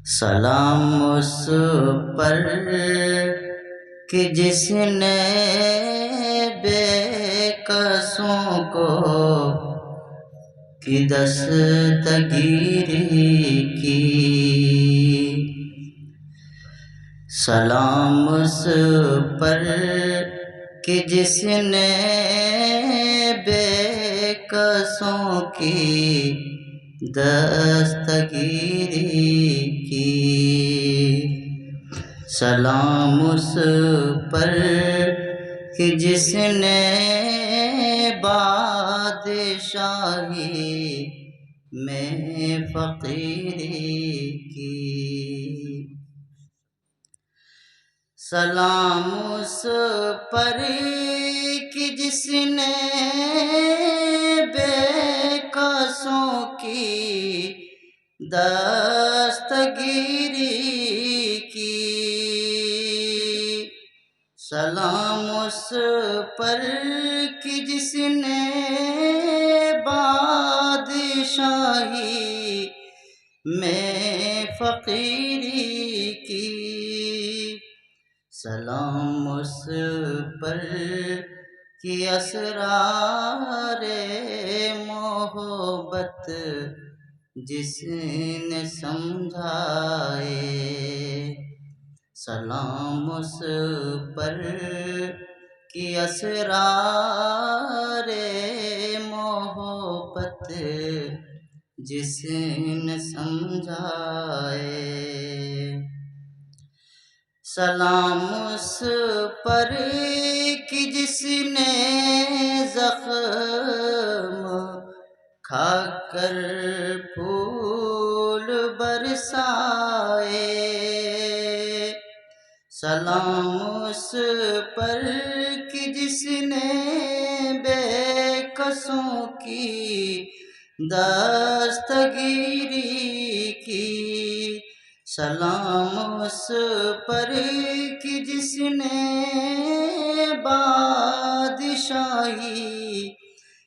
سلام اس پر کہ جس نے بے کسوں کو کی دستگیری کی۔ سلام اس پر کہ جس نے بے کسوں کی دستگیری کی۔ سلام اس پر کہ جس نے بادشاہی میں فقیری کی۔ سلام اس پر کہ جس نے بے کسوں کی دستگیری کی۔ سلام اس پر کہ جس نے بادشاہی میں فقیری کی۔ سلام اس پر کہ اسرار محبت جس نے سمجھائے۔ سلام اس پر کہ اسرار محبت جس نے سمجھائے۔ سلام اس پر کہ جس نے زخم کھا کر پھول برسائے۔ سلام اس پر کہ جس نے بے کسوں کی دستگیری کی۔ سلام اس پر کہ جس نے بادشاہی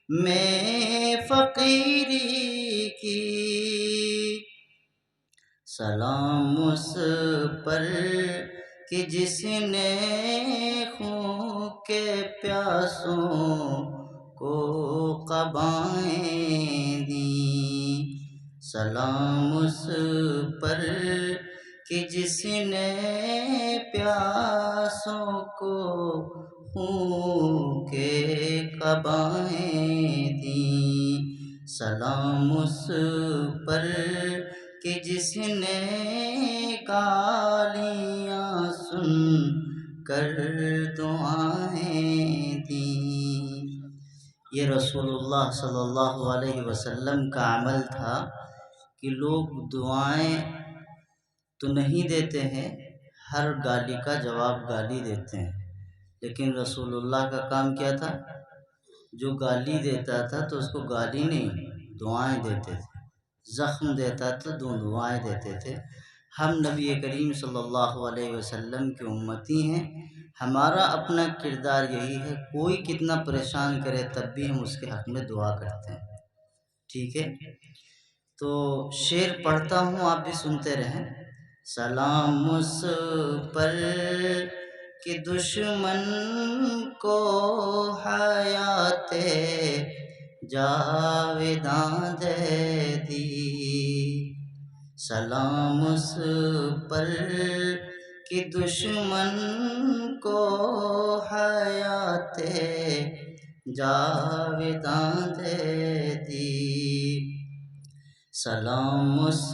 میں فقیری کی۔ سلام اس پر کہ جس نے خون کے پیاسوں کو قبائیں دیں۔ سلام اس پر کہ جس نے پیاسوں کو خون کے قبائیں دیں۔ سلام اس پر کہ جس نے گالیاں سن کر دعائیں دیں۔ یہ رسول اللہ صلی اللہ علیہ وسلم کا عمل تھا کہ لوگ دعائیں تو نہیں دیتے ہیں، ہر گالی کا جواب گالی دیتے ہیں، لیکن رسول اللہ کا کام کیا تھا؟ جو گالی دیتا تھا تو اس کو گالی نہیں دعائیں دیتے تھے، زخم دیتا تھا تو دعائیں دیتے تھے۔ ہم نبی کریم صلی اللہ علیہ وسلم کی امتی ہیں، ہمارا اپنا کردار یہی ہے، کوئی کتنا پریشان کرے تب بھی ہم اس کے حق میں دعا کرتے ہیں، ٹھیک ہے؟ تو شعر پڑھتا ہوں، آپ بھی سنتے رہیں۔ سلام اس پر کہ دشمن کو حیات جاویداں دے دی۔ سلام اس پر کہ دشمن کو حیات جاویداں دے دی۔ سلام اس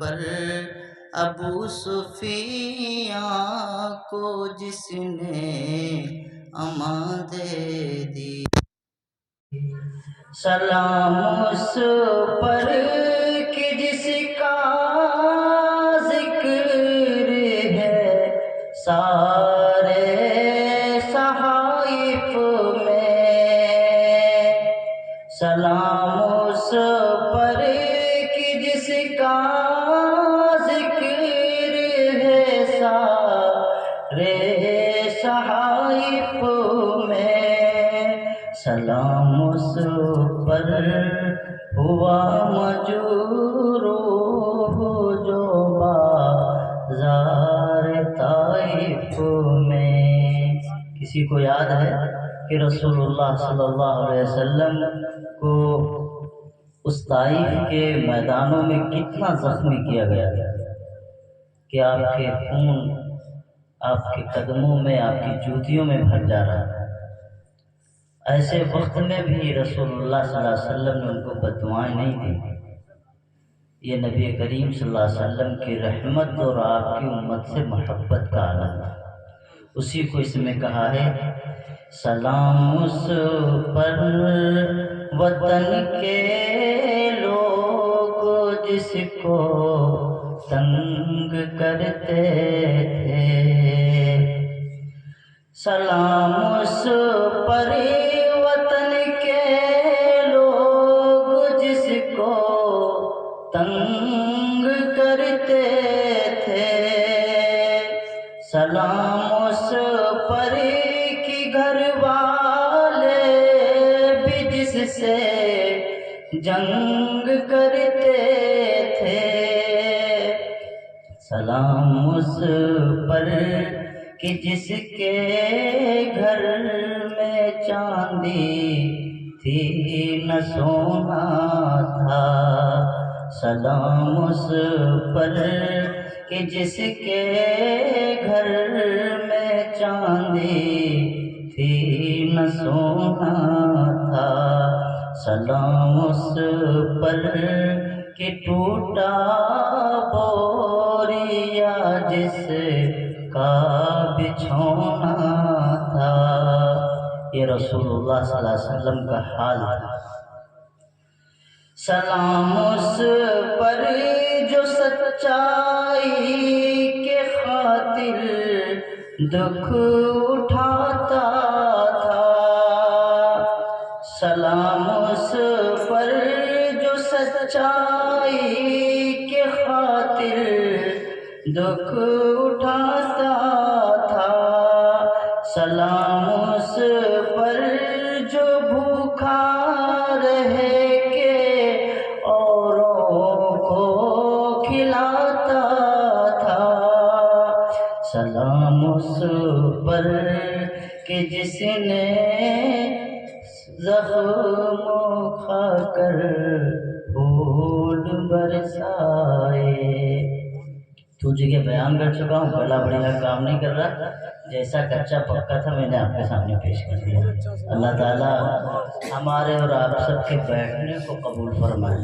پر ابو سفیان کو جس نے امان دے دی۔ سلام اس پر کہ جس کا ذکر ہے سارے صحائف میں۔ سلام اس پر کہ جس کا ذکر ہے سارے صحائف میں۔ سلام اس پر ہوا مجروح جو کسی کو یاد ہے کہ رسول اللہ صلی اللہ علیہ وسلم کو اس طائف کے میدانوں میں کتنا زخمی کیا گیا کہ آپ کے خون آپ کے قدموں میں، آپ کی جوتیوں میں بھر جا رہا تھا؟ ایسے وقت میں بھی رسول اللہ صلی اللہ علیہ وسلم نے ان کو بد دعائیں نہیں دی۔ یہ نبی کریم صلی اللہ علیہ وسلم کی رحمت اور آپ کی امت سے محبت کا عالم تھا۔ اسی کو اس میں کہا ہے، سلام اس پر وطن کے لوگ جس کو تنگ کرتے تھے، سلام اس پر وطن کے لوگ جس کو تنگ کرتے تھے، سلام اس پر کی گھر والے بھی جس سے جنگ کرتے تھے، سلام اس پر کہ جس کے گھر میں چاندی تھی نہ سونا تھا، سلام اس پر کہ جس کے گھر میں چاندی تھی نہ سونا تھا، سلام اس پر کہ ٹوٹا بوریا جس کا بچھونا تھا۔ یہ رسول اللہ صلی اللہ علیہ وسلم کا حال تھا۔ سلام اس پر جو سچائی کے خاطر دکھ اٹھاتا تھا، سلام اس پر جو سچائی کے خاطر دکھ اٹھاتا تھا، سلام اس پر جو بھوکا رہے کے اوروں کو کھلاتا تھا، سلام اس پر کہ جس نے زخم کھا کر پھول برسائے۔ تو جگہ بیان کر چکا ہوں، گلا بڑھیا کام نہیں کر رہا، جیسا کچا پکا تھا میں نے آپ کے سامنے پیش کر دیا۔ اللہ تعالیٰ ہمارے اور آپ سب کے بیٹھنے کو قبول فرمائے۔